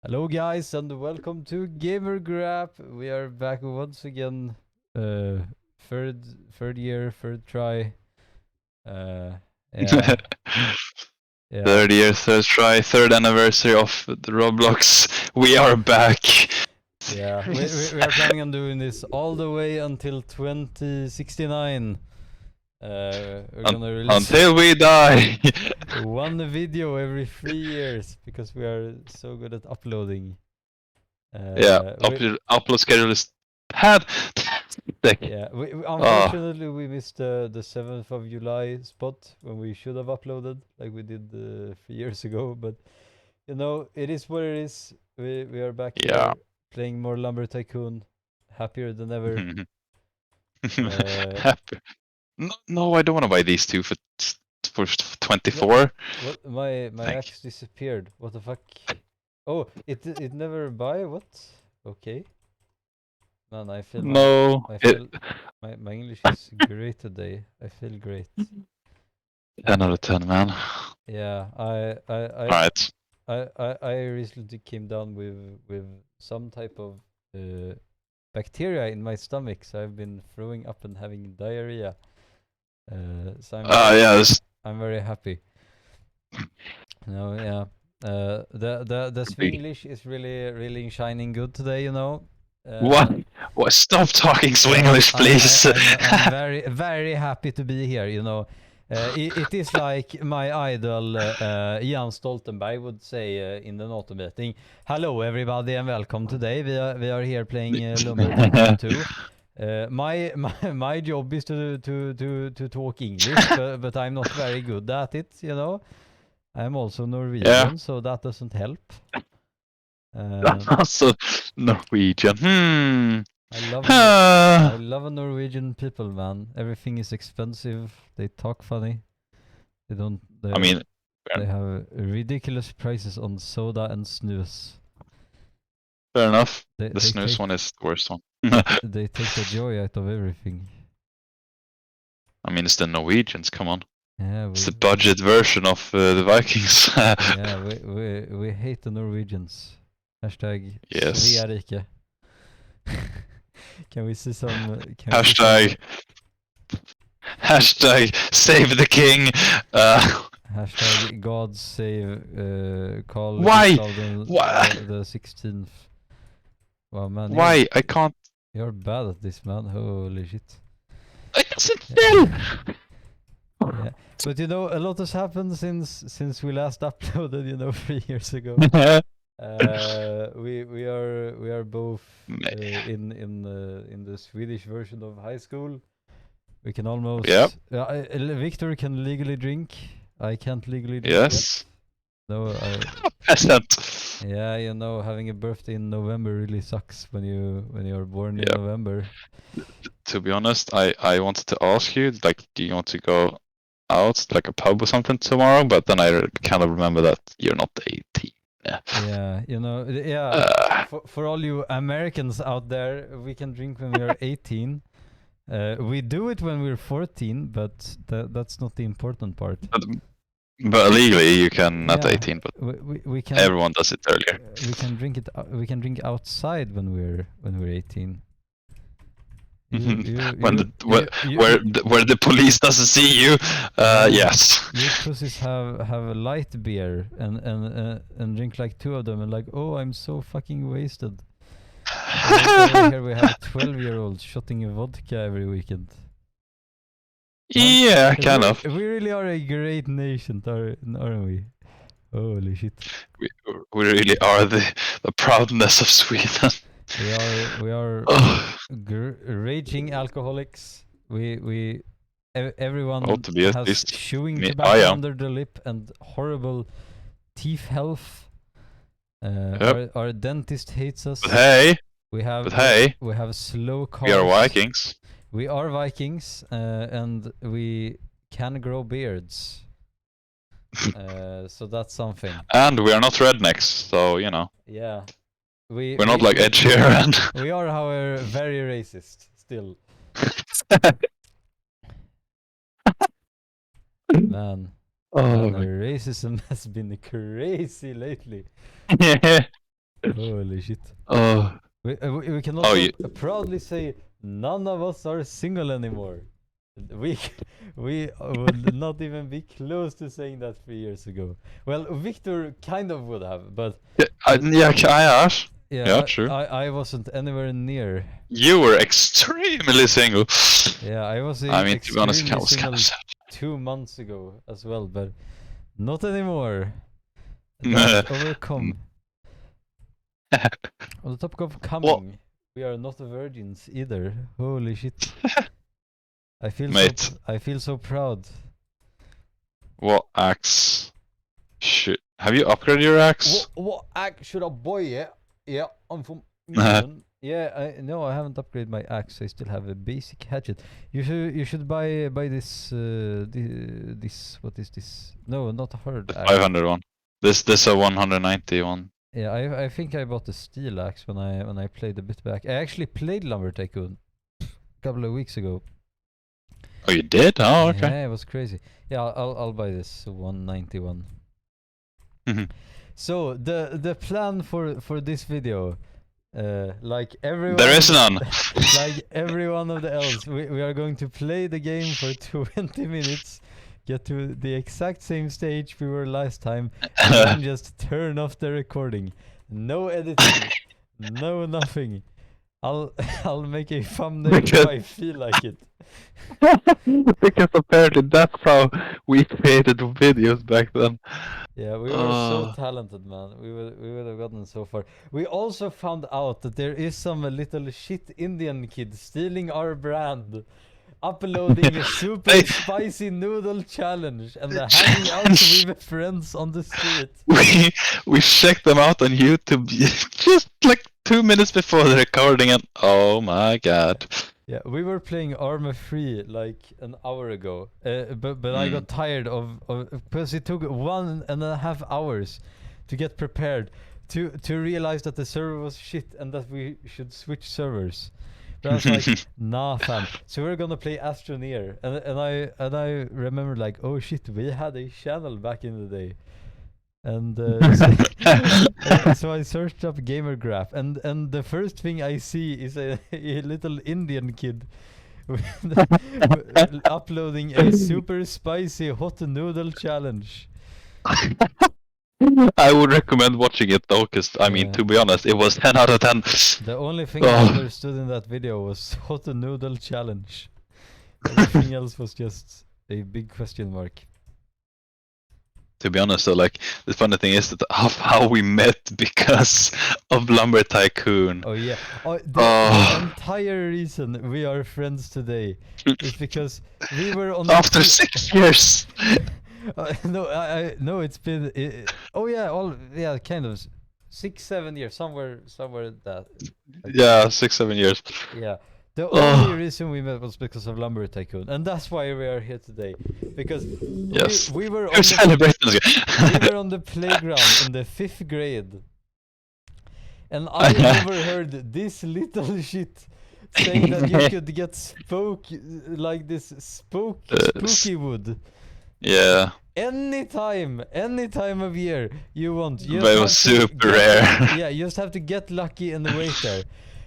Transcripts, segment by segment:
Hello guys and welcome to Gamer Grab. We are back once again. Third year, third try. Uh yeah. Yeah. Third year, third try, third anniversary of the Roblox. We are back. Yeah. We are planning on doing this all the way until 2069. We're gonna release Until we die. one video every 3 years because we are so good at uploading. Yeah, upload schedule is bad. Yeah, unfortunately we missed the 7th of July spot when we should have uploaded like we did 3 years ago. But you know, it is what it is. We are back Yeah. here playing more Lumber Tycoon, happier than ever. Happy. No, I don't want to buy these two for 24. What my axe disappeared. What the fuck? Oh, it never buy. What? Okay. Man, I feel No. my English is great today. I feel great. 10 out of 10, man. Yeah, Alright. I recently came down with some type of bacteria in my stomach, so I've been throwing up and having diarrhea. So I'm very happy. No, yeah. The Swinglish is really shining good today, you know. What? Stop talking Swinglish, please. I'm very happy to be here, you know. It is like my idol Jan Stoltenberg would say in the NATO meeting. Hello everybody and welcome today. We are here playing Lumber Tycoon 2. My job is to talk English, but I'm not very good at it, you know. I'm also Norwegian, so that doesn't help. Also Norwegian. I love Norwegian people, man. Everything is expensive. They talk funny. They don't. They have ridiculous prices on soda and snus. Fair enough. The snus one is the worst one. They take the joy out of everything. I mean, it's the Norwegians. Come on. Yeah, it's the budget version of the Vikings. Yeah, we hate the Norwegians. Hashtag yes. Sverige. Can we see some? Hashtag save the king. Hashtag God save Carl. Why? The 16th. Wow, man. Why? I can't. You're bad at this, man. Holy shit. I can sit still. Yeah, but you know, a lot has happened since we last uploaded. You know, 3 years ago. We are both in the Swedish version of high school. We can almost. Yep. Victor can legally drink. I can't legally drink. Yes. Yet. No, peasant. Yeah, you know, having a birthday in November really sucks when you're born in November. To be honest, I wanted to ask you, like, do you want to go out, like a pub or something tomorrow? But then I kind of remember that you're not 18. Yeah, you know, for all you Americans out there, we can drink when we are 18. We do it when we're 14, but that's not the important part. But legally, you can at 18. But we can. Everyone does it earlier. We can drink it. We can drink outside when we're 18. Where the police doesn't see you, yes. You pussies have a light beer and drink like 2 of them and like, oh, I'm so fucking wasted. Over here we have 12-year-olds shotting vodka every weekend. Yeah, kind of. We really are a great nation, aren't we? Holy shit. We really are the proudness of Sweden. We are raging alcoholics. Everyone has chewing tobacco under the lip and horrible teeth health. Our dentist hates us. But hey, we have slow cars. We are Vikings. We are Vikings, and we can grow beards. So that's something. And we are not rednecks, so you know. Yeah. We're not like Ed Sheeran. We are, however, very racist still. Man. Oh, racism has been crazy lately. Yeah. Holy shit. Oh, We can oh, also you, proudly say none of us are single anymore. We we would not even be close to saying that 3 years ago. Well, Victor kind of would have, but yeah, I asked. Yeah, yeah, true. I wasn't anywhere near. You were extremely single. Yeah, I was I mean, to be honest, I extremely was kind single of sad. 2 months ago as well, but not anymore. Nah. That's overcome. On the topic of Well, coming, we are not virgins either. Holy shit! mate, I feel so proud. what axe have you upgraded your axe? What axe should I buy? Yeah, I'm from Nah. England. Yeah, I haven't upgraded my axe. I still have a basic hatchet. You should buy this this what is this? No, not a hard The axe. 500 one. This a 190 one. Yeah, I think I bought the steel axe when I played a bit back. I actually played Lumber Tycoon a couple of weeks ago. Oh, you did? Oh, okay. Yeah, it was crazy. Yeah, I'll buy this 191. So the plan for this video, like everyone, There is none. like every one of the elves, we are going to play the game for 20 minutes, get to the exact same stage we were last time, and then just turn off the recording. No editing, no nothing. I'll make a thumbnail if I feel like it. Because apparently that's how we created videos back then. Yeah, we were so talented, man. We would have gotten so far. We also found out that there is some little shit Indian kid stealing our brand, uploading a super spicy noodle challenge, and hanging out with friends on the street. We checked them out on YouTube just like 2 minutes before the recording, and oh my god. Yeah, we were playing Arma 3 like an hour ago, but I got tired of because it took 1.5 hours to get prepared to realize that the server was shit and that we should switch servers. But I was like, nah, fam. So we're gonna play Astroneer, and I remember like, oh shit, we had a channel back in the day. And so I searched up Gamergraph, and the first thing I see is a little Indian kid uploading a super spicy hot noodle challenge. I would recommend watching it though, because I mean, to be honest, it was 10 out of 10. The only thing I understood in that video was hot noodle challenge. Everything else was just a big question mark. To be honest, though, like the funny thing is that of how we met because of Lumber Tycoon. Oh yeah, the entire reason we are friends today is because we were on. After 6 years. No, no, it's been. Oh yeah, kind of 6-7 years, somewhere that. Yeah, 6-7 years. Yeah. The only reason we met was because of Lumber Tycoon, and that's why we are here today. Because we were on the playground in the 5th grade, and I overheard this little shit saying that you could get spooky wood. Yeah. Any time of year you want. But it was super rare. Yeah, you just have to get lucky and wait there.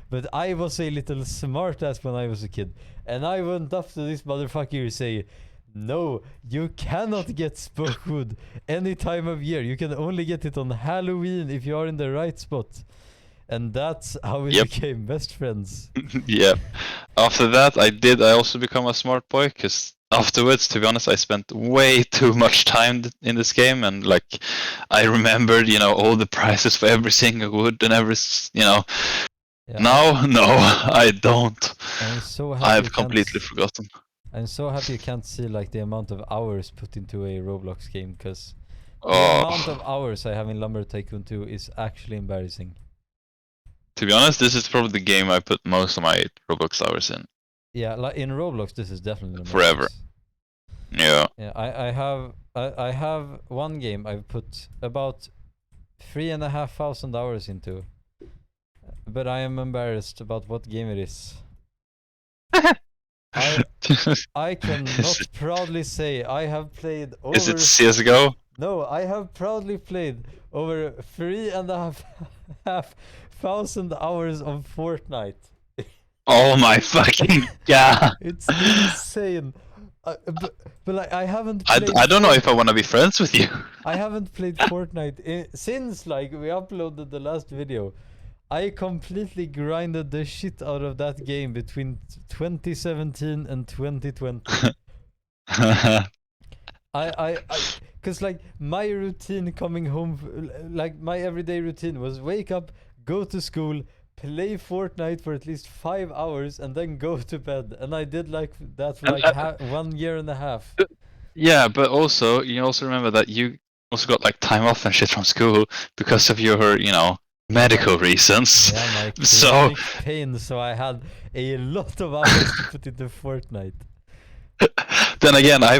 But I was a little smartass when I was a kid, and I went up to this motherfucker and say, no, you cannot get spookwood any time of year. You can only get it on Halloween if you are in the right spot. And that's how we became best friends. Yep. After that, I also become a smart boy, because afterwards, to be honest, I spent way too much time in this game, and like, I remembered, all the prices for every single wood and every, Yeah. Now, no, I don't. I'm so happy I've completely forgotten. I'm so happy you can't see like the amount of hours put into a Roblox game, because the amount of hours I have in Lumber Tycoon 2 is actually embarrassing. To be honest, this is probably the game I put most of my Roblox hours in. Yeah, like in Roblox, this is definitely forever. Yeah. Yeah, I have one game I've put about 3,500 hours into. But I am embarrassed about what game it is. I cannot Is proudly say I have played is it over. CS:GO? No, I have proudly played over 3,500 hours of Fortnite. Oh my fucking god! It's insane. But like I haven't I, played I don't know if I want to be friends with you. I haven't played Fortnite since like we uploaded the last video. I completely grinded the shit out of that game between 2017 and 2020. Cause like my routine coming home, like my everyday routine was wake up, go to school, play Fortnite for at least 5 hours, and then go to bed. And I did like that for And, like 1 year and a half. yeah, but also you also remember that you also got like time off and shit from school because of your, medical reasons. Yeah, my So chronic pain. So I had a lot of hours to put into Fortnite. then again, I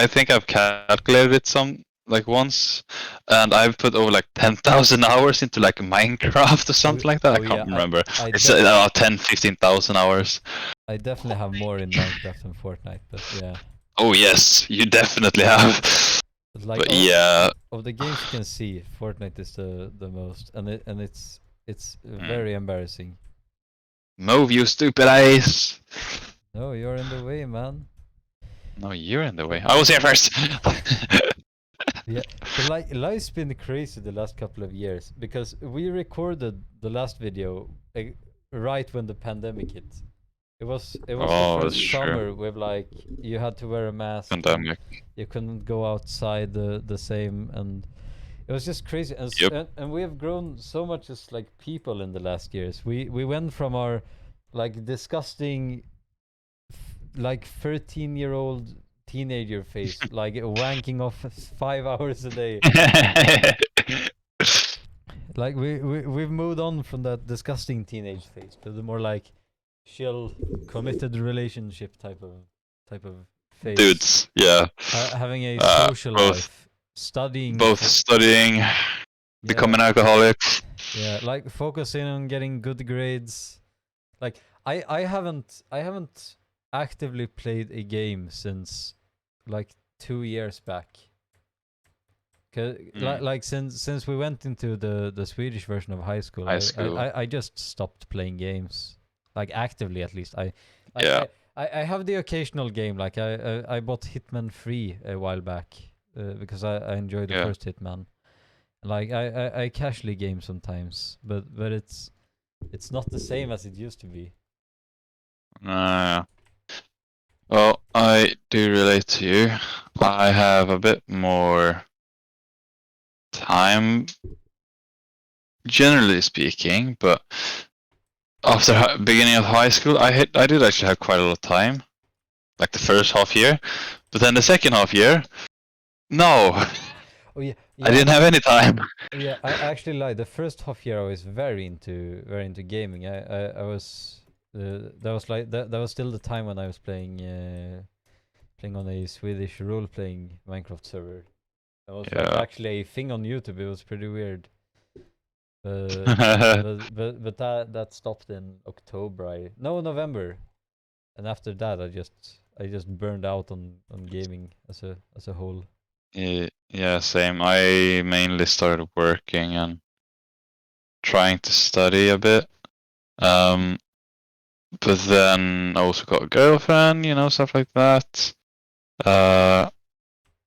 think I've calculated it some like once, and I've put over like 10,000 hours into like Minecraft or something like that. I can't Yeah, remember. I It's definitely, 10, 15,000 hours. I definitely have more in Minecraft than Fortnite. But yeah, Oh yes, you definitely have. but like But yeah, of the games you can see, Fortnite is the most, and it's very embarrassing. move you stupid eyes. No, you're in the way, man. No, you're in the way. I was here first. Yeah, but like life's been crazy the last couple of years because we recorded the last video right when the pandemic hit. It was the Oh, first that's true. summer with like you had to wear a mask and Pandemic. you couldn't go outside the same, and it was just crazy. And Yep. and we have grown so much as like people in the last years. We went from our like disgusting like 13-year-old teenager face, like wanking off 5 hours a day. Like we've moved on from that disgusting teenage phase to the more like chill, committed relationship type of phase. Dudes, yeah. Having a Uh, social both life, studying, both studying, yeah, becoming alcoholics. yeah, like focusing on getting good grades. Like I haven't actively played a game since like 2 years back. Like since we went into the Swedish version of high school, High school. I just stopped playing games, like actively at least. I Yeah. I have the occasional game, like I bought Hitman 3 a while back because I enjoyed the Yeah. first Hitman. Like I casually game sometimes, but it's not the same as it used to be. Well, I do relate to you. I have a bit more time, generally speaking, but after beginning of high school, I did actually have quite a lot of time, like the first half year, but then the second half year, no, Oh yeah, I didn't have any time. yeah. I actually lied. The first half year I was very into gaming. I was that was like that was still the time when I was playing on a Swedish role playing Minecraft server. That was like Yeah. actually a thing on YouTube. It was pretty weird. But that stopped in October. November, and after that I just burned out on gaming as a whole. Yeah, same. I mainly started working and trying to study a bit. But then I also got a girlfriend, stuff like that.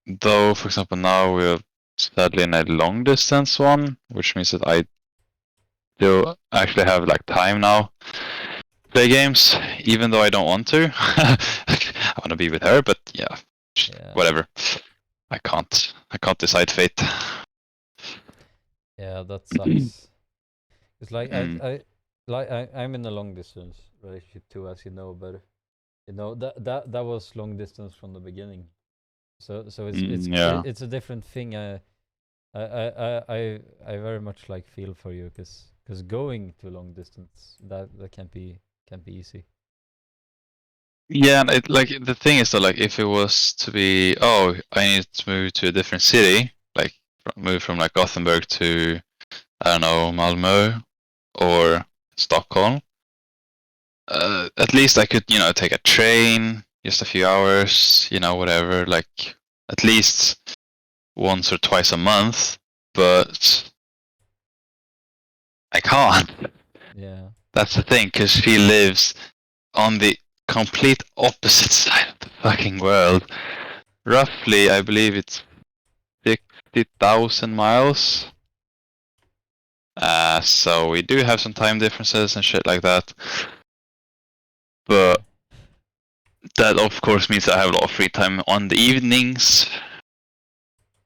Though, for example, now we're sadly in a long distance one, which means that I do actually have like time now to play games, even though I don't want to. I want to be with her, but yeah, whatever. I can't decide fate. Yeah, that sucks. It's like I'm in a long distance relationship too, as you know, but that was long distance from the beginning. So Yeah. it's a different thing. I very much like feel for you because going to long distance that can't be easy. Yeah, and the thing is that like if it was to be, oh, I need to move to a different city, like move from like Gothenburg to, I don't know, Malmö or Stockholm, at least I could, take a train, just a few hours, whatever, like at least once or twice a month, but I can't. Yeah. That's the thing, because she lives on the complete opposite side of the fucking world. Roughly, I believe it's 60,000 miles. So we do have some time differences and shit like that. But that of course means I have a lot of free time on the evenings.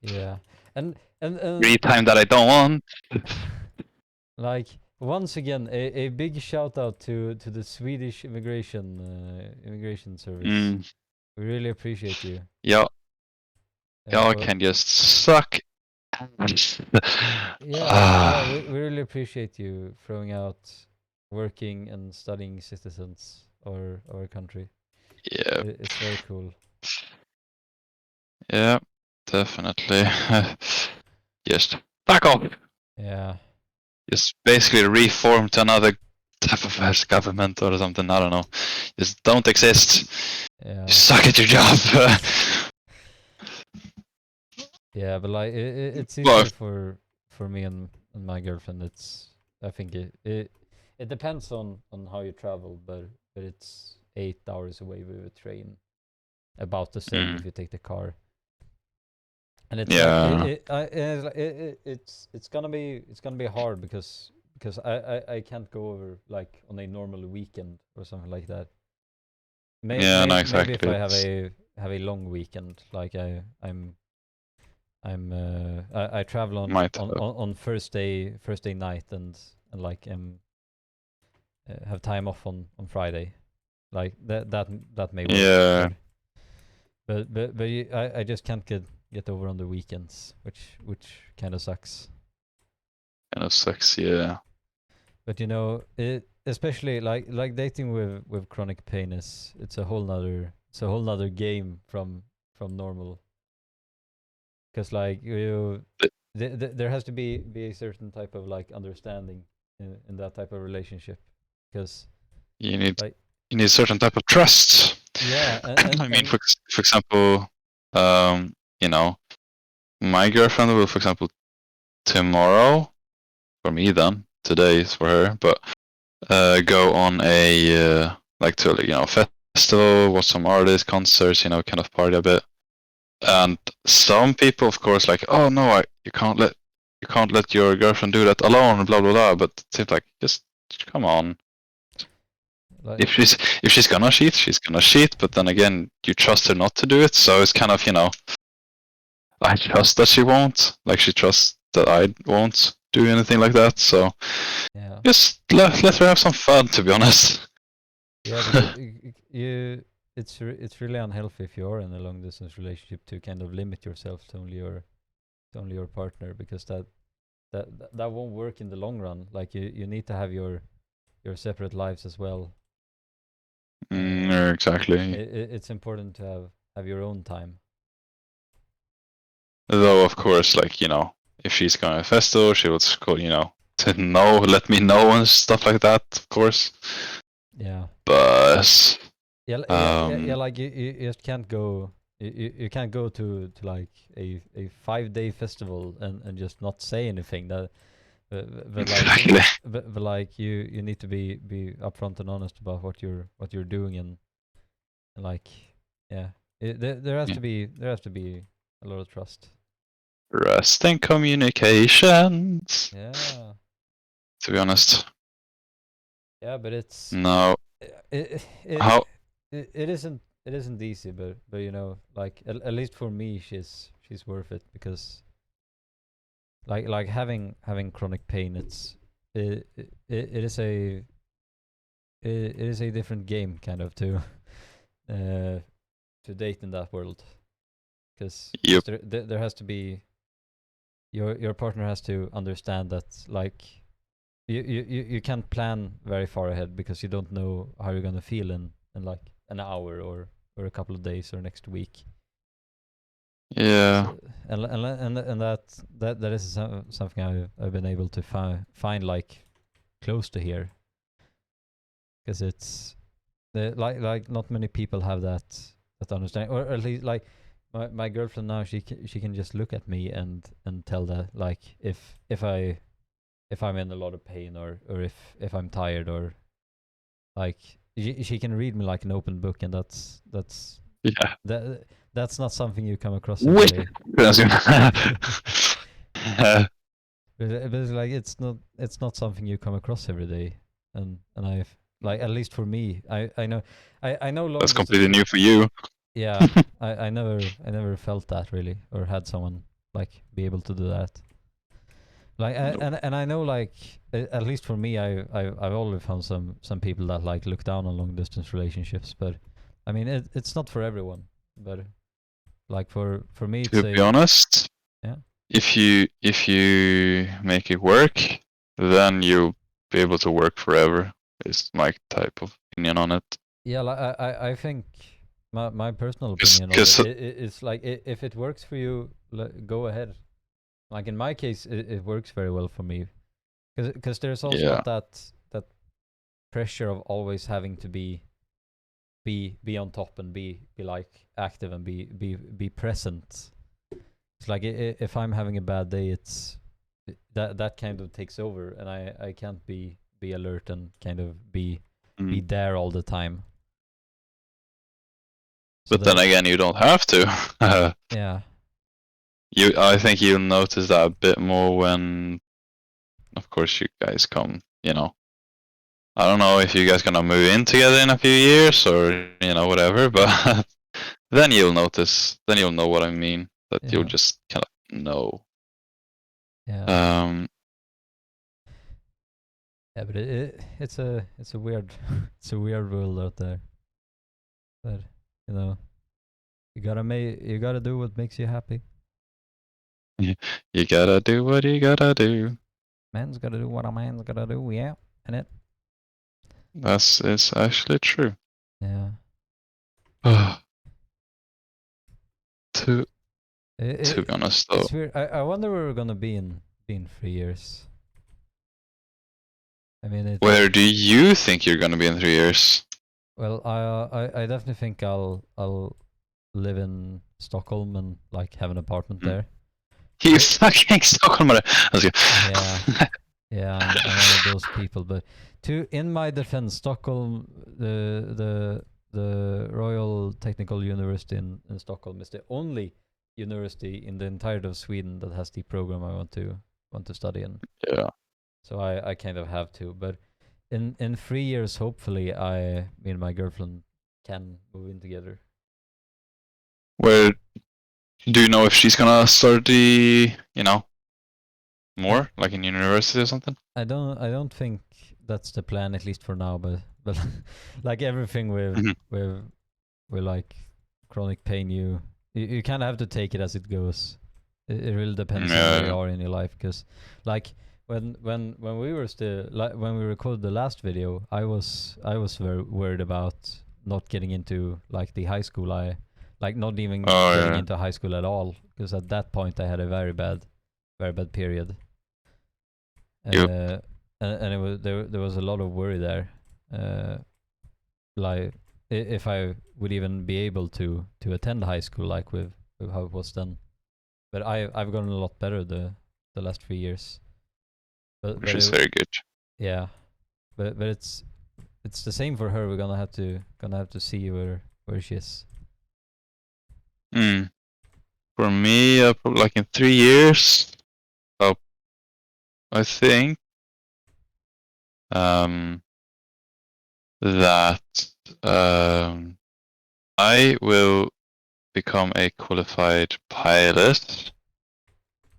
Yeah. And Free time that I don't want. like once again, a big shout out to the Swedish immigration service. Mm, We really appreciate you. yeah, y'all For, can just suck ass. yeah, we really appreciate you throwing out working and studying citizens of our country. Yeah, It's very cool. yeah, definitely. Just fuck off. Yeah. Just basically reform to another type of government or something. I don't know. Just don't exist. Yeah. You suck at your job. Yeah, but like it's Well, easier for me and my girlfriend. I think it depends on how you travel, but it's 8 hours away with a train. About the same if you take the car. And it's like yeah, it's gonna be hard because I can't go over like on a normal weekend or something like that. yeah, no, Maybe if exactly. I have a long weekend, like I travel Might on Thursday night and like have time off on Friday, like that may work, yeah, I just can't get over on the weekends, which kind of sucks. kind of sucks. Yeah, But it especially like dating with chronic pain it's a whole nother game from normal, because like there has to be a certain type of like understanding in that type of relationship, because you need like a certain type of trust. yeah I mean, and for example, you know, my girlfriend will, for example, tomorrow for me then today is for her, but go on a like to festival, watch some artists, concerts, kind of party a bit. And some people, of course, like, oh no, you can't let your girlfriend do that alone, blah blah blah. But it seems like just come on. like If she's gonna cheat, she's gonna cheat. But then again, you trust her not to do it, so it's kind of I trust that she won't. Like she trusts that I won't do anything like that. So yeah just let her have some fun. To be honest. yeah because it's really unhealthy if you are in a long distance relationship to kind of limit yourself to only your partner, because that won't work in the long run. Like you need to have your separate lives as well. Yeah, exactly. It's important to have your own time. Though of course, like if she's going to a festival, she would call let me know and stuff like that. Of course, Yeah. but Yeah. Like you just can't go. You can't go to like a 5 day festival and just not say anything. But like exactly. but like you need to be upfront and honest about what you're doing, and like yeah, Yeah. there has to be a lot of trust. Rest in communications. Yeah. To be honest, Yeah, but no. it it How? it isn't easy, but like at least for me, she's worth it, because like having chronic pain, it is it is a different game kind of uh to date in that world, because Yep. there has to be your partner has to understand that, like you can't plan very far ahead, because you don't know how you're gonna feel in like an hour or a couple of days or next week. Yeah. So, and that is something I've been able to find like close to here, because it's like not many people have that understanding, or at least like my girlfriend now, she can just look at me and tell that, like, if I'm in a lot of pain, or if I'm tired, or like she can read me like an open book, and that's Yeah. that's not something you come across every Wait. day. But it's like it's not something you come across every day, and I've, like, at least for me, I know long That's distance. completely new for you. Yeah, I never felt that really, or had someone like be able to do that. Like Nope. and I know, like, at least for me, I've always found some people that like look down on long distance relationships, but I mean it's not for everyone, but like for me it's To be honest, yeah. if you make it work, then you'll be able to work forever. Is my type of opinion on it. Yeah, like I think my personal Cause, opinion of it, 'cause- it's like, if it works for you, go ahead. Like in my case, it works very well for me, because there's also yeah, not that pressure of always having to be on top, and be like active, and be present. It's like, if I'm having a bad day, it's that kind of takes over, and I can't be alert, and kind of be mm. there all the time. So But then that, again, you don't have to. yeah. I think you'll notice that a bit more when, of course, you guys come. I don't know if you guys gonna move in together in a few years, or whatever, but then you'll notice. Then you'll know what I mean. That you'll Yeah. just kind of know. Yeah. Um, Yeah, but it's a weird it's a weird world out there. But you know, you gotta do what makes you happy. you gotta do what you gotta do. Man's gotta do what a man's gotta do. Yeah, and it. It's actually true. Yeah. to It, to be it, honest, though, it's weird. I wonder where we're gonna be in 3 years. I mean, it's, where do you think you're gonna be in 3 years? well, I definitely think I'll live in Stockholm, and like have an apartment Mm. there. You fucking Stockholm. Yeah. Yeah, I'm one of those people. But in my defense, Stockholm, the Royal Technical University in Stockholm is the only university in the entirety of Sweden that has the program I want to study in. Yeah. So I kind of have to. But in 3 years, hopefully, me and my girlfriend can move in together. Where do you know if she's gonna study? More like in university or something? I don't think that's the plan, at least for now. But like everything Mhm. with like chronic pain, you kind of have to take it as it goes. It really depends on where you Yeah. are in your life, because like when we were still, like, when we recorded the last video, I was very worried about not getting into like the high school. I like not even Oh getting yeah. into high school at all, because at that point I had a very bad period. Yep. And it was there was a lot of worry there, like if I would even be able to attend high school, like with how it was then. But I've gotten a lot better the last 3 years. Which is very good. Yeah, but it's the same for her. We're gonna have to see where she is. For me, probably like in 3 years, I think that I will become a qualified pilot,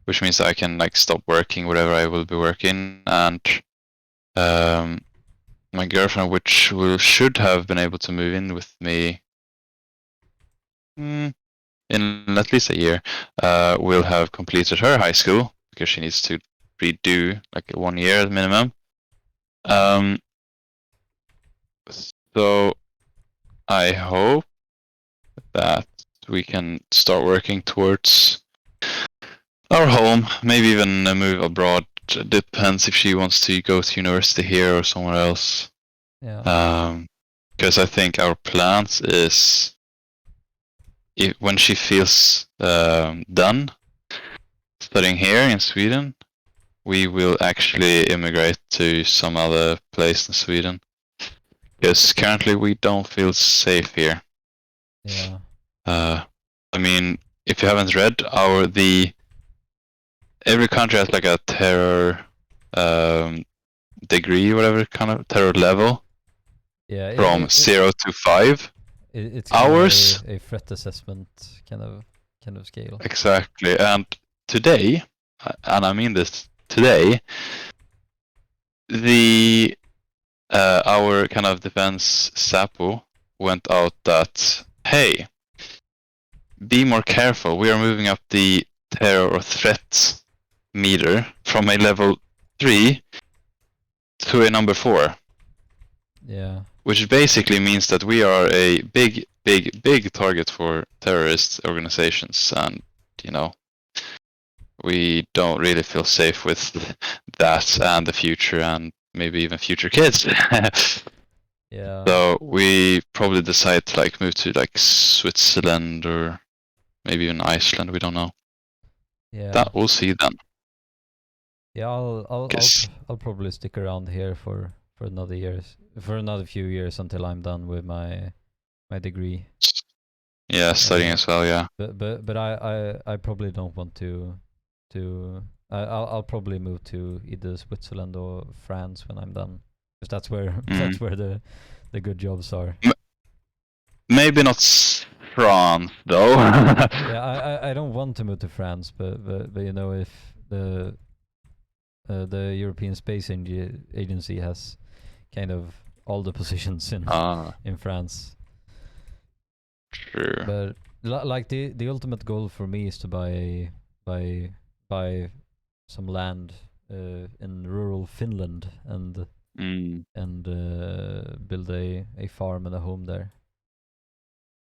which means I can like stop working whatever I will be working, and my girlfriend, which should have been able to move in with me in at least a year, will have completed her high school because she needs to redo like 1 year at minimum. So I hope that we can start working towards our home, maybe even move abroad. Depends if she wants to go to university here or somewhere else. Yeah. Because I think our plans is when she feels done studying here in Sweden, we will actually immigrate to some other place in Sweden. Because currently we don't feel safe here. Yeah. I mean, if you haven't read every country has like a terror degree, whatever kind of terror level, Yeah. from 0 to 5. It's kind Ours, of a threat assessment kind of scale. exactly. And today, and I mean this today, the our kind of defense Sapo went out that, hey, be more careful. We are moving up the terror or threat meter from a level 3 to a number 4. Yeah. Which basically means that we are a big target for terrorist organizations, and we don't really feel safe with that and the future, and maybe even future kids. Yeah. So we probably decide to like move to like Switzerland or maybe even Iceland. We don't know. Yeah. That we'll see then. Yeah. I'll probably stick around here for another few years until I'm done with my degree. Yeah, studying as well. Yeah. But I probably don't want to I'll probably move to either Switzerland or France when I'm done, because that's where that's where the good jobs are. Maybe not France though. Yeah, I don't want to move to France, but you know, if the European Space Agency has kind of all the positions in France. True. But like the ultimate goal for me is to buy some land in rural Finland and build a farm and a home there.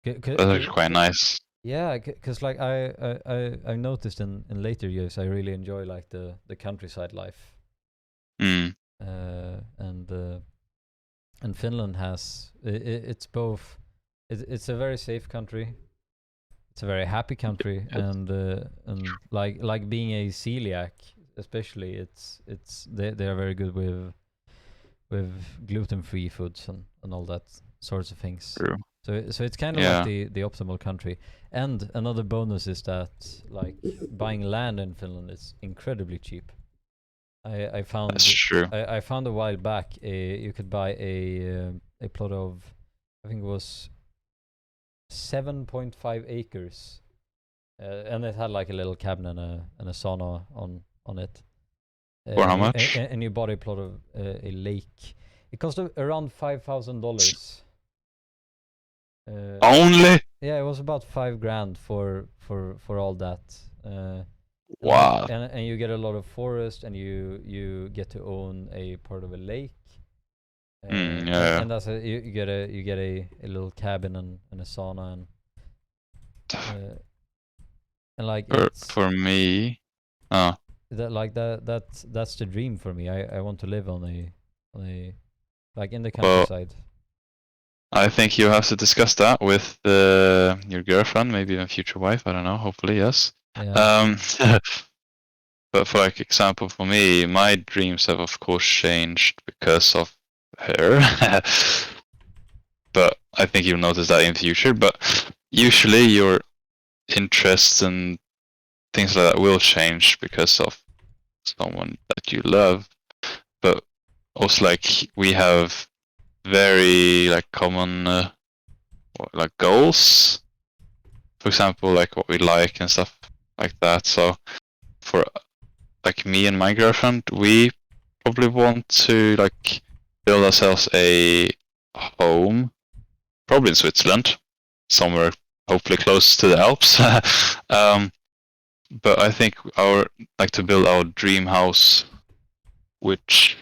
That's actually quite nice. Yeah, because like I noticed in later years I really enjoy like the countryside life. And Finland has it's both. It's a very safe country. It's a very happy country, and like being a celiac, especially, they are very good with gluten-free foods and all that sorts of things. True. So it's kind of like the optimal country. And another bonus is that like buying land in Finland is incredibly cheap. I found That's true. I found a while back you could buy a plot of, I think it was 7.5 acres, and it had like a little cabin and a sauna on it. For how much? And you bought a plot of a lake. It cost around $5,000. Only? Yeah, it was about $5,000 for all that. Wow. And you get a lot of forest, and you get to own a part of a lake. Yeah. And that's you get a little cabin and a sauna and like for me, that's the dream for me. I want to live on a like in the countryside. I think you have to discuss that with your girlfriend, maybe even future wife. I don't know. Hopefully, yes. Yeah. But for like example, for me, my dreams have of course changed because of her. But I think you'll notice that in the future. But usually your interests and things like that will change because of someone that you love. But also like we have very like common like goals. For example, like what we like and stuff like that. So for like me and my girlfriend, we probably want to like build ourselves a home, probably in Switzerland, somewhere hopefully close to the Alps. But I think to build our dream house, which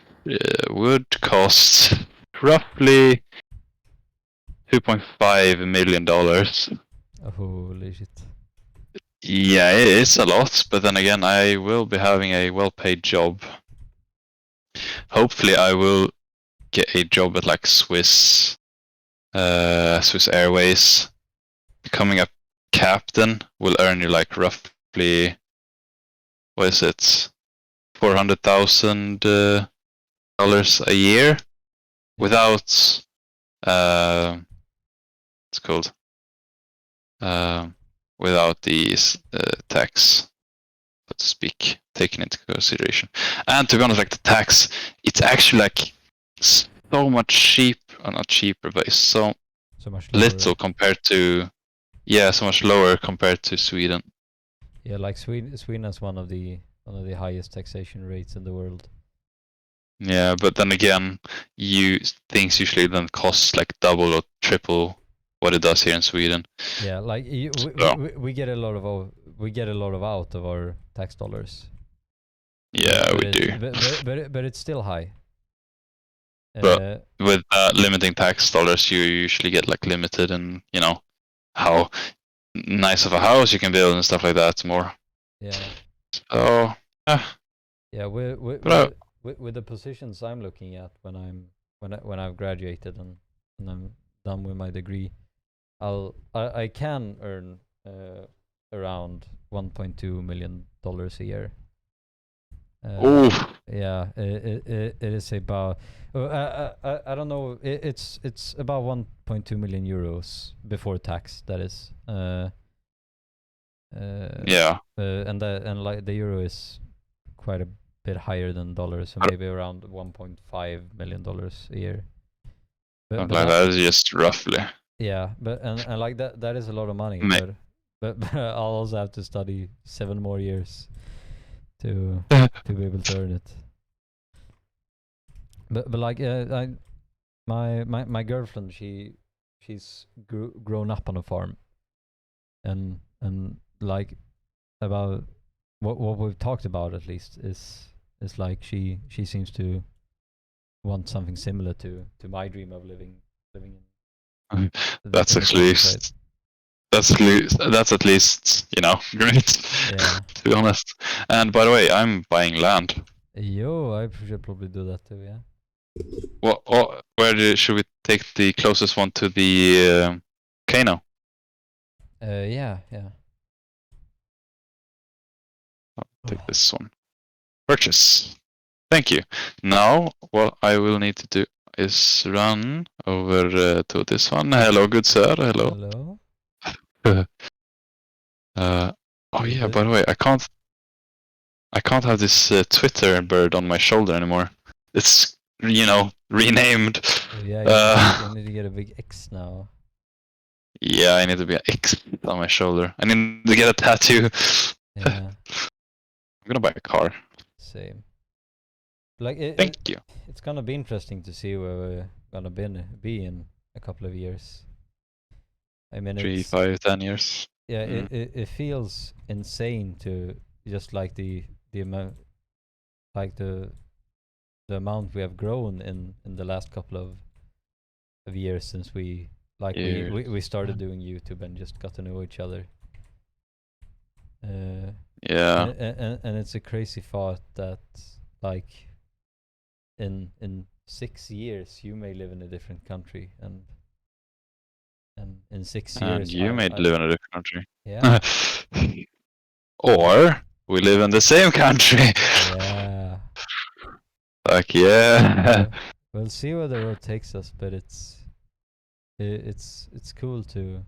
would cost roughly $2.5 million. Holy shit. Yeah, it is a lot, but then again, I will be having a well-paid job. Hopefully, I will get a job at like Swiss Airways. Becoming a captain will earn you like roughly, what is it, $400,000 a year, without it's called without the tax, so to speak, taken into consideration. And to be honest, like the tax, it's actually like so much not cheaper, but it's so much lower, little compared to, so much lower compared to Sweden. Yeah, like Sweden has one of the highest taxation rates in the world. Yeah, but then again, things usually then cost like double or triple what it does here in Sweden. Yeah, like we get a lot of out of our tax dollars. Yeah, we do. But it's still high. But with limiting tax dollars, you usually get like limited, and you know how nice of a house you can build and stuff like that more. Yeah. So yeah, with the positions I'm looking at when I've graduated and I'm done with my degree, I can earn around $1.2 million a year. Yeah, it is about I don't know, it's about 1.2 million euros before tax, that is. Yeah. And like the euro is quite a bit higher than dollars, so maybe around $1.5 million a year. But like that is just roughly. Yeah, but and like that is a lot of money, but I'll also have to study 7 more years to be able to earn it. But like my girlfriend, she's grown up on a farm, and like about what we've talked about at least is like she seems to want something similar to my dream of living in. That's at least you know great. Yeah. To be honest. And by the way, I'm buying land. Yo, I should probably do that too. Yeah. Well, where should we take the closest one to the volcano? Yeah. I'll take this one. Purchase. Thank you. Now, what I will need to do is run over to this one. Hello, good sir. Hello. Oh yeah. By the way, I can't have this Twitter bird on my shoulder anymore. It's renamed. Oh, yeah, you need to get a big X now. Yeah, I need to be an X on my shoulder. I need to get a tattoo. Yeah. I'm gonna buy a car. Same. Like Thank you. It's gonna be interesting to see where we're gonna be in a couple of years. I mean, 3, 5, 10 years. Yeah, it feels insane to just like the amount, like the amount we have grown in the last couple of years since we started doing YouTube and just got to know each other. Yeah. And it's a crazy thought that like in 6 years you may live in a different country, and in 6 years and you may live in a different country. Yeah. Or we live in the same country. Yeah. Fuck yeah. We'll see where the road takes us, but it's cool to.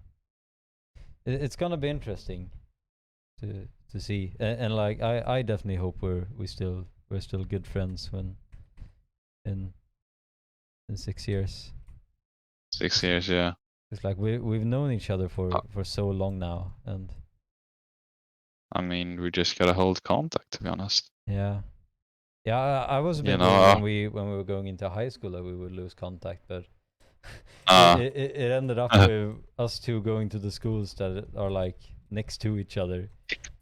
It's gonna be interesting to see, and like I definitely hope we're still good friends when in 6 years. 6 years, yeah. It's like we've known each other for so long now, and I mean, we just gotta hold contact, to be honest. Yeah. Yeah, I was a bit worried when we were going into high school that we would lose contact, but it ended up with us two going to the schools that are like next to each other.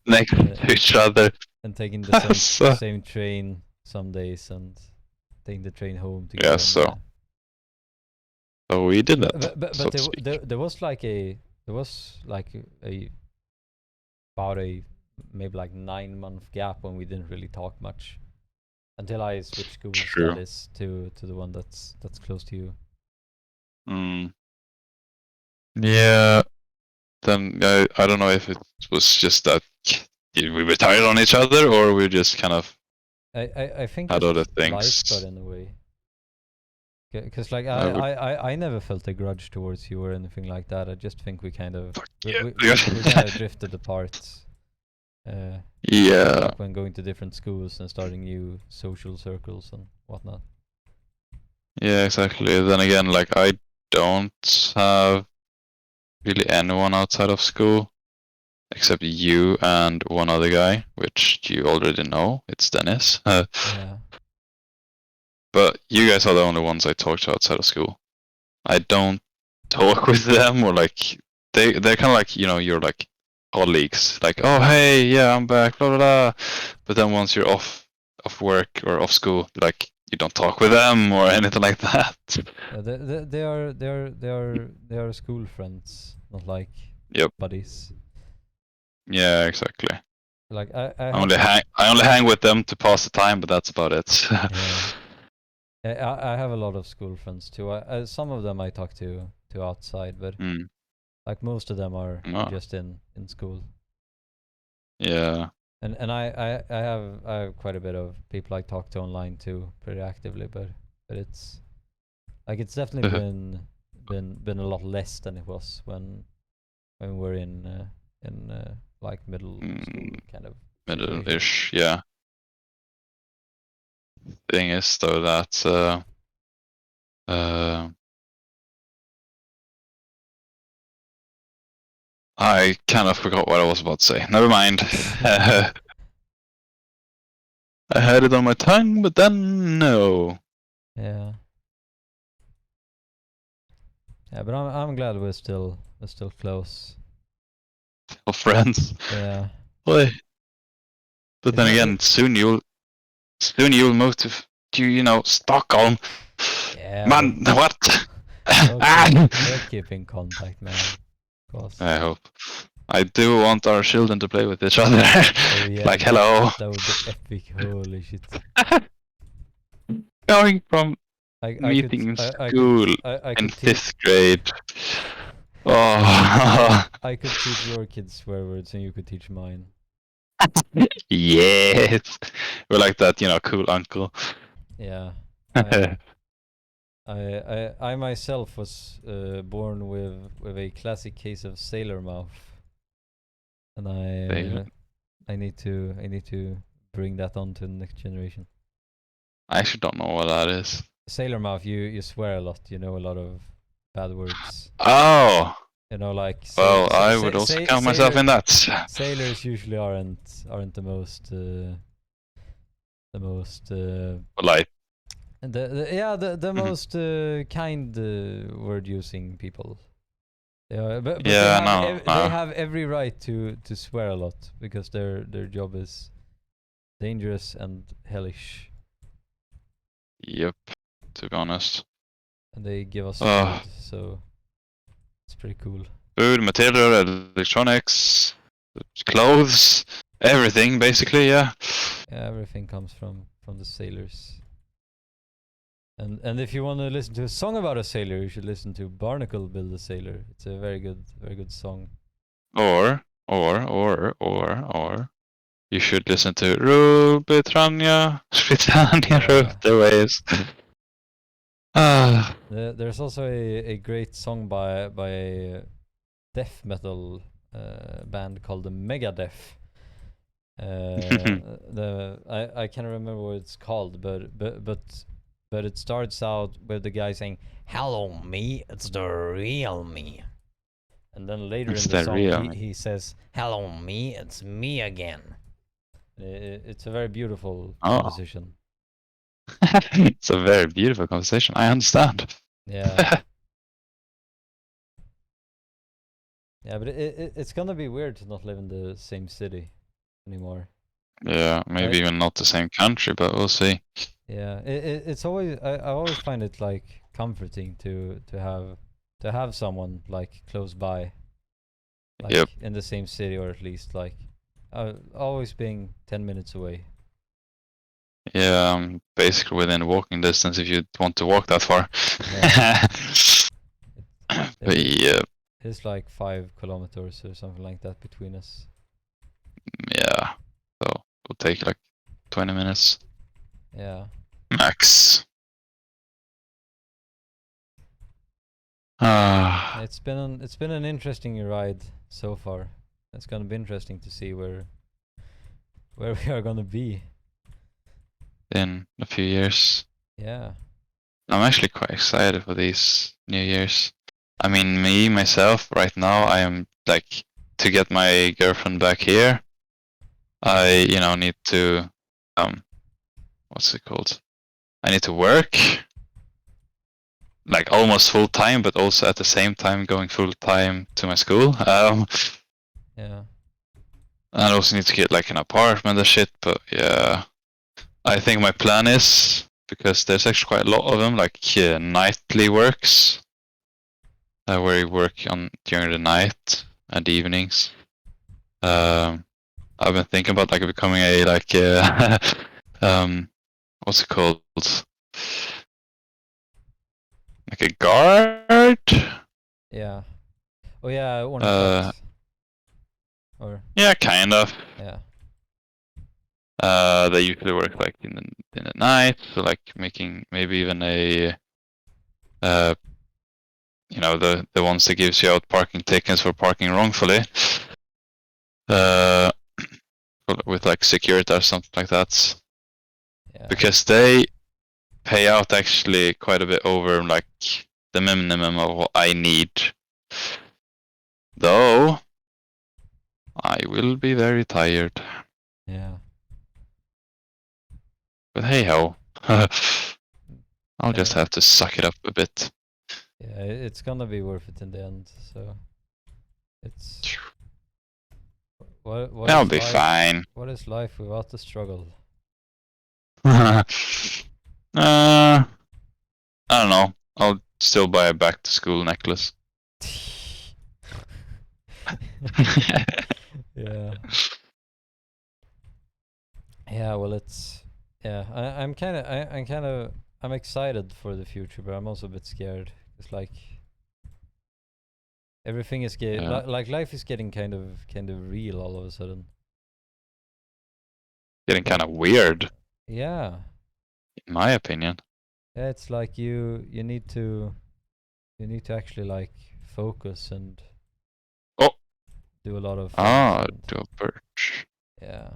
Next to each other. And taking the same train some days and taking the train home together. Yeah, so we did that. But there was like about a maybe like 9-month gap when we didn't really talk much. Until I switch schools, True. that is, to the one that's close to you. Yeah. Then I don't know if it was just that we were tired on each other, or we just kind of I think had just other life got things. in the way. Because like I would. I never felt a grudge towards you or anything like that. I just think we kind of Yeah. we kind of drifted apart. Yeah. Like when going to different schools and starting new social circles and whatnot. Yeah. Exactly. Then again, like I don't have really anyone outside of school except you and one other guy, which you already know. It's Dennis. Yeah. But you guys are the only ones I talk to outside of school. I don't talk with them, or like they're kind of like, you're like colleagues. Like, oh hey, yeah, I'm back, blah blah blah. But then once you're off work or off school, like you don't talk with them or anything like that. Yeah, they are school friends, not like Yep. buddies. Yeah, exactly. Like I I have only hang I only hang with them to pass the time, but that's about it. yeah. I have a lot of school friends too. Some of them I talk to outside, but Mm. like most of them are Oh, just in school. yeah. And I have quite a bit of people I talk to online too, pretty actively, but it's like it's definitely been a lot less than it was when we were in like middle school kind of situation. Middle-ish, yeah. Thing is though that I kind of forgot what I was about to say. Never mind. I had it on my tongue, but then no. Yeah. Yeah, but I'm glad we're still close. Of friends. Yeah. Boy. But It's then not again, soon you'll move to Stockholm. yeah, Man, what? we'll keep in contact, man. Of course. I hope. I do want our children to play with each other. Oh yeah, Like, hello. that would be epic. Holy shit. Going from I could meeting in I school I in could teach 5th grade. Oh. I could teach your kids swear words and you could teach mine. Yes. We're like that, cool uncle. Yeah. Yeah. I myself was born with a classic case of sailor mouth, and I need to bring that on to the next generation. I actually don't know what that is. Sailor mouth, you swear a lot. You know a lot of bad words. Oh. You know, like Well, I would also count myself in that. sailors usually aren't the most Like, the mhm. most kind word using people. They are, but Yeah, no, they no. have every right to swear a lot because their job is dangerous and hellish, Yep, to be honest. and they give us Uh, food, so it's pretty cool. Food, material, electronics, clothes, everything, basically, yeah. Yeah, everything comes from the sailors. And if you want to listen to a song about a sailor, you should listen to Barnacle Build a Sailor. It's a very good song. Or, you should listen to Rule Britannia, Britannia wrote the waves. There's also a great song by a death metal band called the Megadeth. I can't remember what it's called, but it starts out with the guy saying, "Hello, me, it's the real me," and then later It's in the the song real me. he says, "Hello, me, it's me again." It's a very beautiful composition. It's a very beautiful conversation. I understand. Yeah. Yeah, but it's gonna be weird to not live in the same city anymore. Yeah, maybe even not the same country, but we'll see. Yeah, it's always I always find it like comforting to have someone like close by, like Yep. in the same city, or at least like always being 10 minutes away. Yeah, I'm basically within walking distance if you want to walk that far. Yeah. But yeah, It's like 5 kilometers or something like that between us. yeah. So it'll take like 20 minutes Yeah. max. It's been an interesting ride so far. It's gonna be interesting to see where we are gonna be. In a few years. Yeah. I'm actually quite excited for these New Year's. I mean, me, myself, right now, I am like, to get my girlfriend back here, I, need to, what's it called? I need to work, like almost full time, but also at the same time going full time to my school. Yeah. I also need to get like an apartment and shit, but yeah. I think my plan is, because there's actually quite a lot of them, like nightly works. Where you work on during the night and evenings. I've been thinking about like becoming a what's it called? Like a guard? Yeah. Oh yeah, ordningsvakt. Or Yeah, kind of. yeah. They usually work like in the night, so like making maybe even a the ones that gives you out parking tickets for parking wrongfully. With like security or something like that. Yeah. Because they pay out actually quite a bit over like the minimum of what I need. Though I will be very tired. Yeah. But hey ho. I'll just have to suck it up a bit. Yeah, it's gonna be worth it in the end. So it's what I'll is be life? fine. What is life without the struggle? I don't know. I'll still buy a back to school necklace. Yeah. Yeah, well I'm I'm excited for the future, but I'm also a bit scared. It's like everything is Yeah. like life is getting kind of real all of a sudden. Getting kind of weird, Yeah. in my opinion. Yeah, it's like you need to actually like focus and Oh, do a lot of things and do a birch. yeah.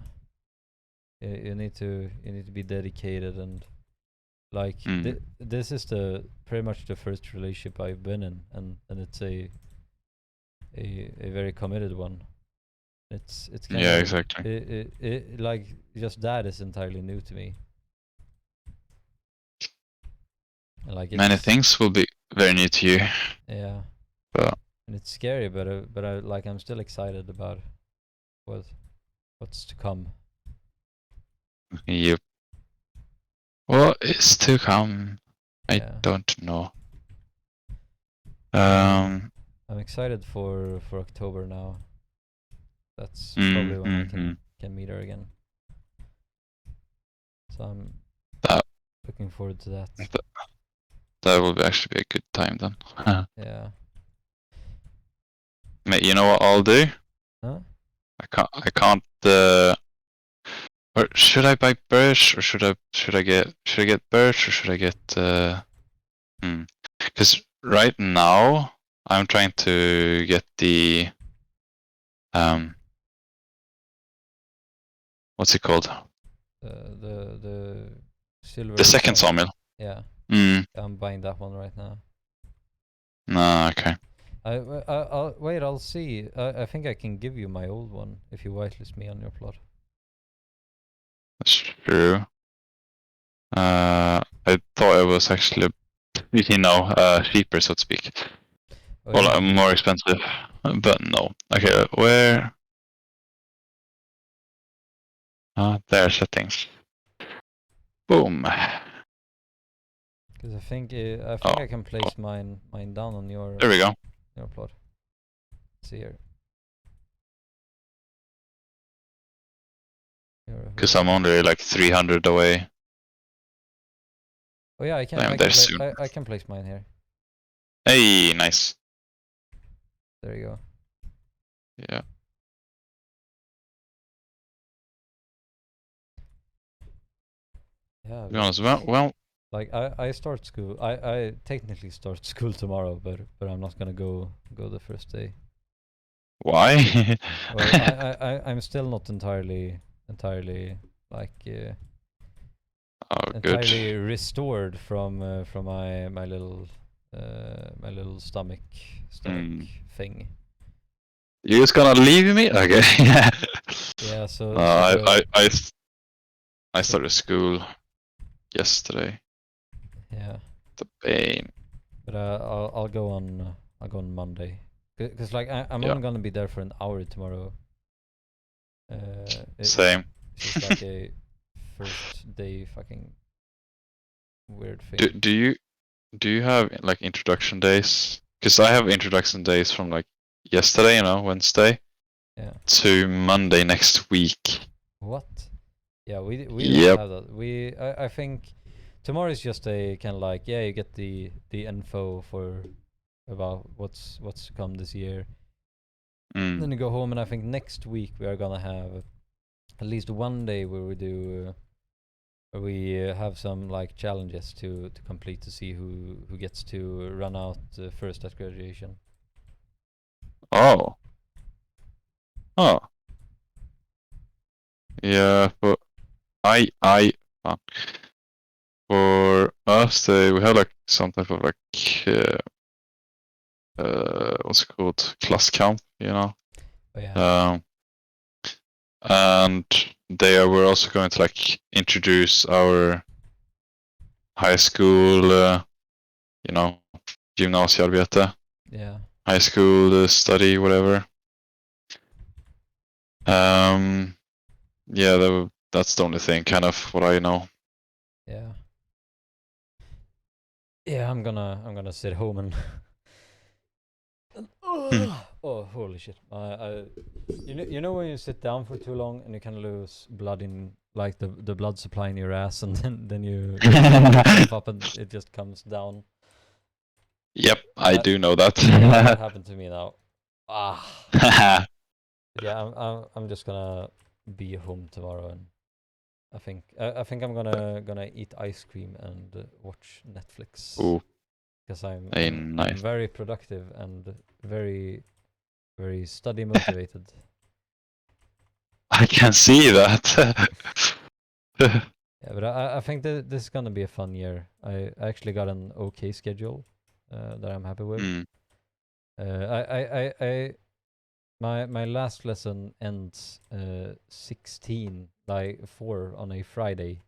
You need to be dedicated and like this is the pretty much the first relationship I've been in, and it's a very committed one. It's kind Yeah, of exactly. it like just that is entirely new to me. And like Many things will be very new to you. Yeah. But And it's scary, but I'm still excited about what's to come. yep. What is to come? I Yeah. don't know. I'm excited for October now. That's mm, probably when I mm, mm. can meet her again. So I'm That looking forward to that. that will actually be a good time then. Yeah. Mate, you know what I'll do? Huh? I can't. Or should I buy birch, or should I get birch, or should I get? Because right now I'm trying to get the what's it called? The silver. The second sawmill. Yeah. I'm buying that one right now. No, okay. I'll wait. I'll see. I think I can give you my old one if you whitelist me on your plot. That's true. I thought it was actually, cheaper, so to speak. Oh, Well, yeah. more expensive, but no. Okay, where? There, settings. Boom. Because I think I can place mine down on your. There we go. Your plot. Let's see here. Because I'm only like 300 away. Oh yeah, I can. I'm I there can. soon. I can place mine here. Hey, nice. There you go. Yeah. Yeah. To be honest, well, Like I start school. I technically start school tomorrow, but I'm not gonna go the first day. why? Well, I'm still not entirely like Oh, good. entirely restored from my little stomach Hmm. thing. You just gonna leave me? Okay. Yeah. No, I So started school yesterday. yeah. The pain. But I'll go on Monday. Cause like I'm Yeah. only gonna be there for an hour tomorrow. Same. It's just like a first day fucking weird Do thing. do you do you have like introduction days? Because I have introduction days from like yesterday, Wednesday, Yeah. to Monday next week. What? Yeah, we don't Yep. have that. I think tomorrow is just a kind of like, yeah, you get the info for about what's to come this year. Then Mm. you go home, and I think next week we are gonna have at least one day where we do where we have some like challenges to complete to see who gets to run out first at graduation. Oh. Oh. Yeah, but I for us, we have like some type of like what's it called, class camp, Oh yeah, um, and we're also going to like introduce our high school, you know, gymnasiearbete, yeah, high school study, whatever. Yeah, that's the only thing, kind of what I know. yeah, yeah. I'm gonna sit home and Hmm. oh holy shit! You know when you sit down for too long and you kind of lose blood in like the blood supply in your ass, and then you stand yourself up and it just comes down. Yep, I That do know that's what that. happened to me now. Ah, yeah. I'm just gonna be home tomorrow, and I think I'm gonna eat ice cream and watch Netflix Ooh, because a I'm nice. very productive and very very study motivated. I can see that. Yeah, but I think that this is gonna be a fun year. I actually got an okay schedule that I'm happy with. Mm. I my last lesson ends 16 like 4 on a Friday,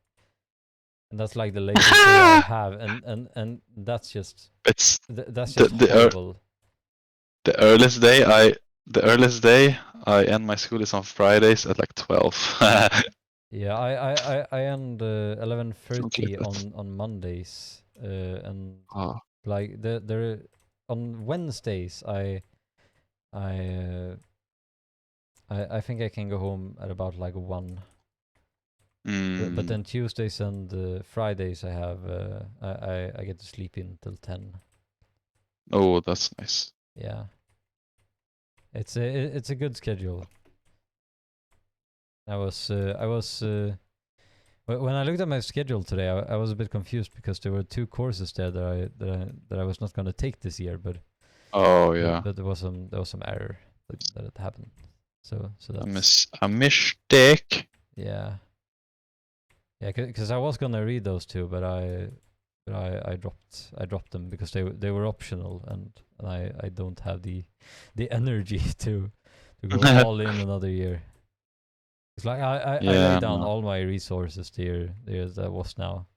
and that's like the latest day I have, and that's just It's that's the just horrible. the earliest day I end my school is on Fridays at like 12. Yeah, I end 11:30 Completely. on Mondays, and Oh. like there on Wednesdays I uh, I think I can go home at about like 1. But Mm. then Tuesdays and Fridays I have I get to sleep in till 10. Oh, that's nice. Yeah. It's a good schedule. I was when I looked at my schedule today, I was a bit confused because there were 2 courses there that I was not going to take this year, Oh yeah. but there was some error that had happened. So that's A mistake. yeah. Yeah, because I was gonna read those 2, but I dropped them because they were optional, and I don't have the energy to go all in another year. It's like I lay Yeah, down no. all my resources the year that was now.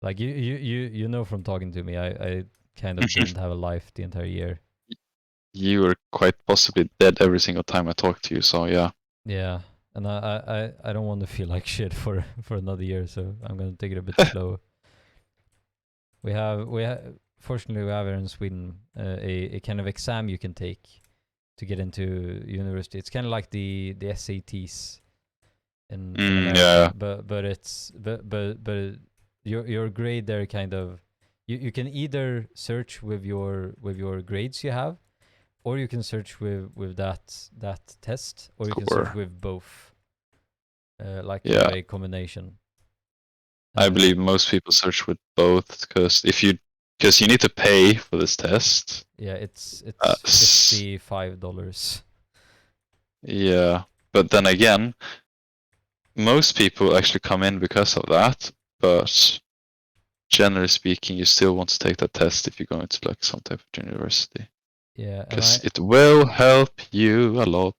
Like you know from talking to me, I kind of didn't have a life the entire year. You were quite possibly dead every single time I talked to you, so yeah. Yeah, and I don't want to feel like shit for another year, so I'm gonna take it a bit slow. We have fortunately we have here in Sweden a kind of exam you can take to get into university. It's kind of like the SATs in Mm, America, yeah. but your grade there kind of you can either search with your grades you have, or you can search with that test, or you can search Score. with both. Like kind of Yeah. a combination. I believe most people search with both because you need to pay for this test. Yeah, it's S- $55. yeah, but then again, most people actually come in because of that. But generally speaking, you still want to take that test if you're going to like some type of university, Yeah, and because it will help you a lot.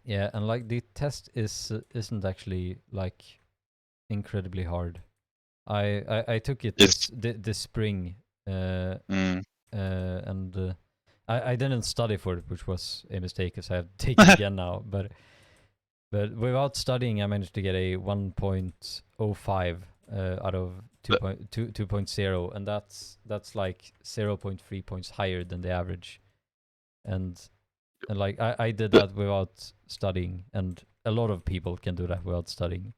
yeah, and like the test isn't actually like incredibly hard. I took it It's this spring, mm, and I didn't study for it, which was a mistake, because I have to take it again now. But without studying, I managed to get a 1.05 out of 2.0, and that's like 0.3 points higher than the average. And like I did the that without studying, and a lot of people can do that without studying.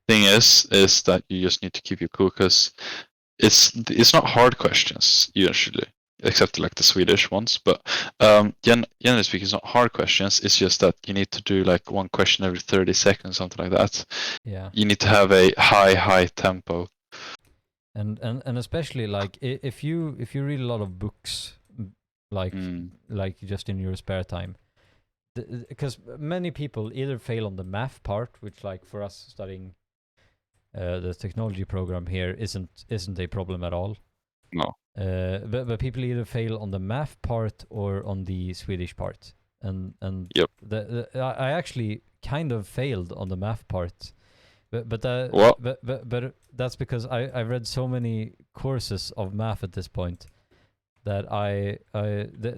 thing is that you just need to keep your cool because it's not hard questions usually, except like the Swedish ones. But generally speaking, it's not hard questions. It's just that you need to do like one question every 30 seconds, something like that. Yeah. You need to have a high tempo. And especially like if you read a lot of books, like Mm, like just in your spare time, because many people either fail on the math part, which like for us studying the technology program here isn't a problem at all. no. But people either fail on the math part or on the Swedish part, and Yep. I actually kind of failed on the math part, Well, but that's because I've read so many courses of math at this point that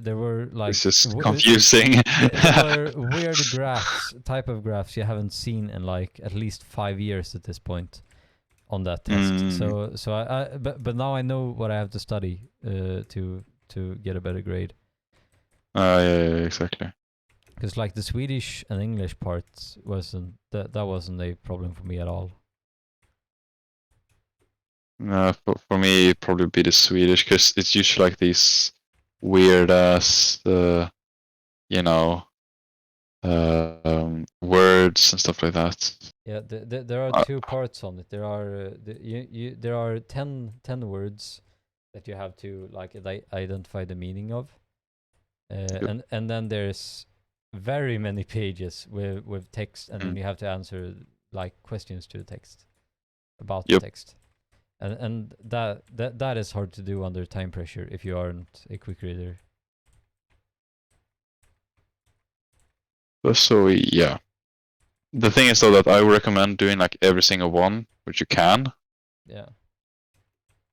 there were like it's just confusing. there were weird type of graphs you haven't seen in like at least 5 years at this point on that test. Mm, So but now I know what I have to study to get a better grade. yeah, exactly. Because like the Swedish and English parts that wasn't a problem for me at all. For me, it'd probably be the Swedish because it's usually like these weird ass, you know, words and stuff like that. Yeah, there are Uh, two parts on it. There are there are 10 words that you have to like identify the meaning of, Yep. and then there's very many pages with text, and then Mm, you have to answer like questions to the text about the yep. text, and that is hard to do under time pressure if you aren't a quick reader. So yeah. The thing is though that I would recommend doing like every single one, which you can, Yeah.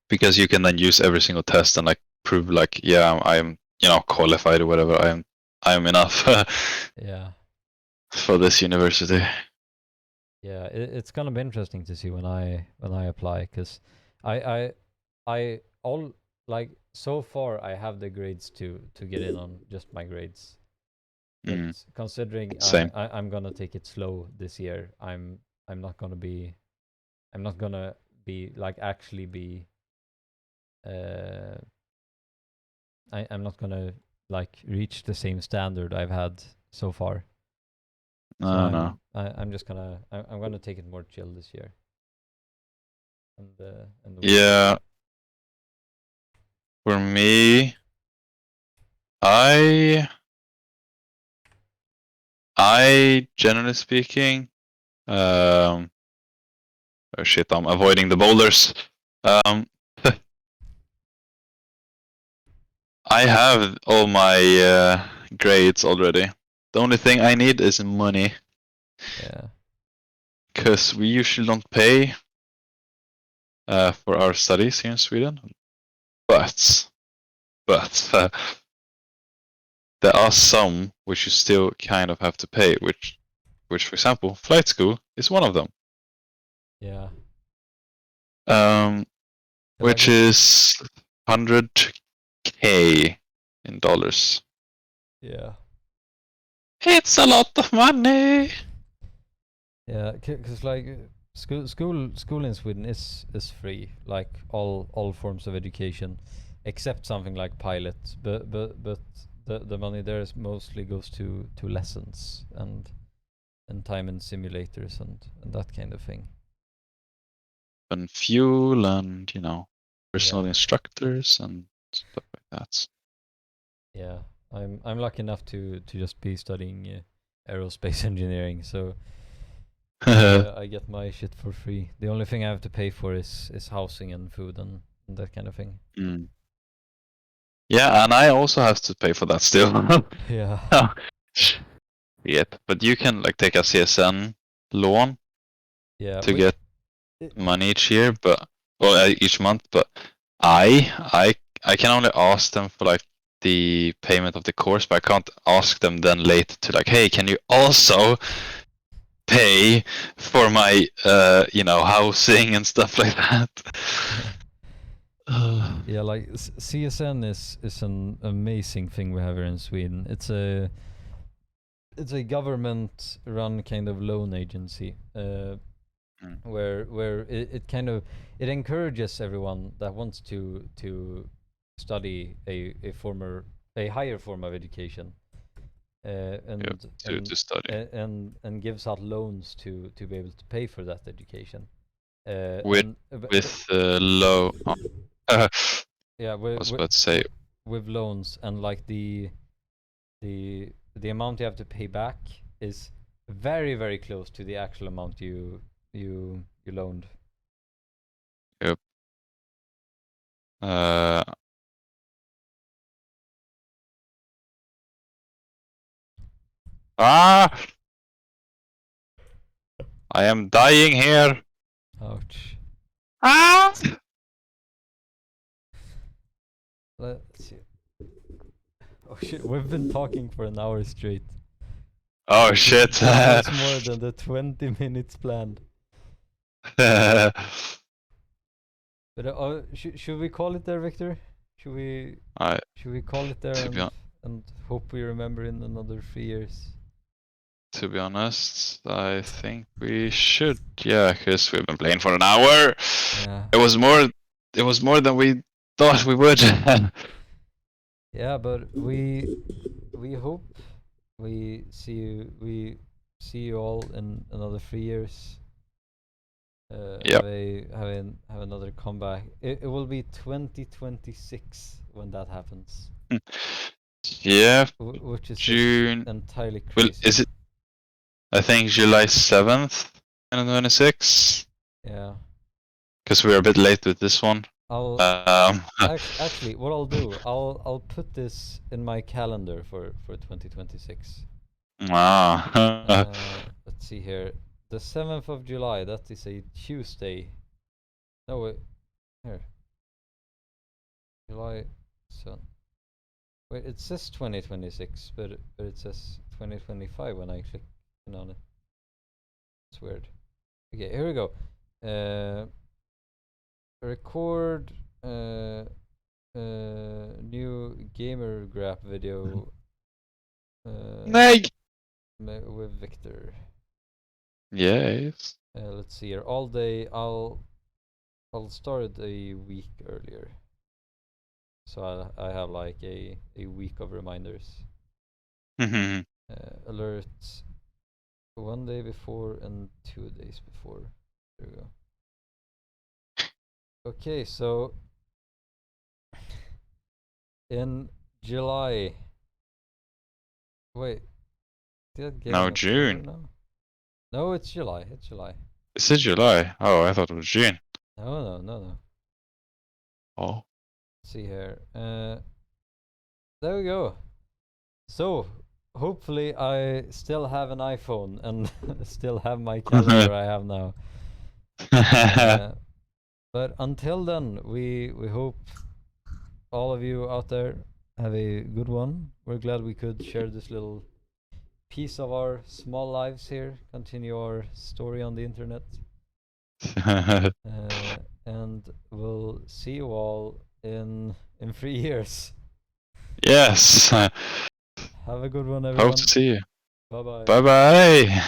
because you can then use every single test and like prove like, yeah, I'm qualified or whatever. I am enough Yeah. for this university. Yeah, it's gonna be interesting to see when I apply, because I all like so far I have the grades to get in on just my grades. But Mm, considering same. I'm gonna take it slow this year, I'm not gonna be I'm not gonna be like actually be uh I'm not gonna like reach the same standard I've had so far. So No. I'm just gonna I'm gonna take it more chill this year, and wait. Yeah, for me, I I generally speaking, oh shit, I'm avoiding the boulders. Um, I have all my grades already. The only thing I need is money, Yeah. because we usually don't pay for our studies here in Sweden. But there are some which you still kind of have to pay, which for example, flight school is one of them. Yeah. Um, So like which is 100K in dollars. yeah. It's a lot of money. Yeah, because like school in Sweden is free, like all forms of education, except something like pilot. But the money there is mostly goes to lessons and time in simulators and that kind of thing. And fuel and personal Yeah. instructors and stuff like that. Yeah, I'm lucky enough to just be studying aerospace engineering, so I get my shit for free. The only thing I have to pay for is housing and food and that kind of thing. Mm. Yeah, and I also have to pay for that still. Yeah. Yep, but you can like take a CSN loan Yeah. to get money each year, each month. But I can only ask them for like the payment of the course, but I can't ask them then later to like, hey, can you also pay for my housing and stuff like that? Yeah, like CSN is an amazing thing we have here in Sweden. It's a government run kind of loan agency. Where it kind of it encourages everyone that wants to study a higher form of education, and to study and gives out loans to be able to pay for that education. with low. Yeah, I was about to say with loans, and like the amount you have to pay back is very very close to the actual amount you loaned. yep. I am dying here. Ouch. Let's see. Oh shit, we've been talking for an hour straight. Oh shit. That's more than the 20 minutes planned. But should we call it there, Victor? Should we call it there and hope we remember in another 3 years? To be honest, I think we should. Yeah, because we've been playing for an hour. Yeah. It was more than we thought we would. Yeah, but we hope we see you all in another 3 years. Yep. Have another comeback. It will be 2026 when that happens. Yeah. Which is June. entirely crazy. Well, is it? I think July 7th, 2026. Yeah. Because we're a bit late with this one. Actually, what I'll do, I'll put this in my calendar for 2026. Let's see here. The 7th of July, that is a Tuesday. No, wait. Here. July 7th. Wait, it says 2026, but it says 2025 when I click on it. It's weird. Okay, here we go. Record new gamer graph video with Victor. Yes. Let's see here. All day. I'll start a week earlier, so I have like a week of reminders. Alerts 1 day before and 2 days before. There we go. Okay, so in July. Wait, did I get No, in June. October now? No, it's July. It's July. Is it July? Oh, I thought it was June. No. Oh. Let's see here. There we go. So hopefully I still have an iPhone and still have my calendar I have now. But until then, we hope all of you out there have a good one. We're glad we could share this little piece of our small lives here, continue our story on the internet. And we'll see you all in 3 years. Yes. Have a good one, everyone. Hope to see you. Bye bye. Bye bye.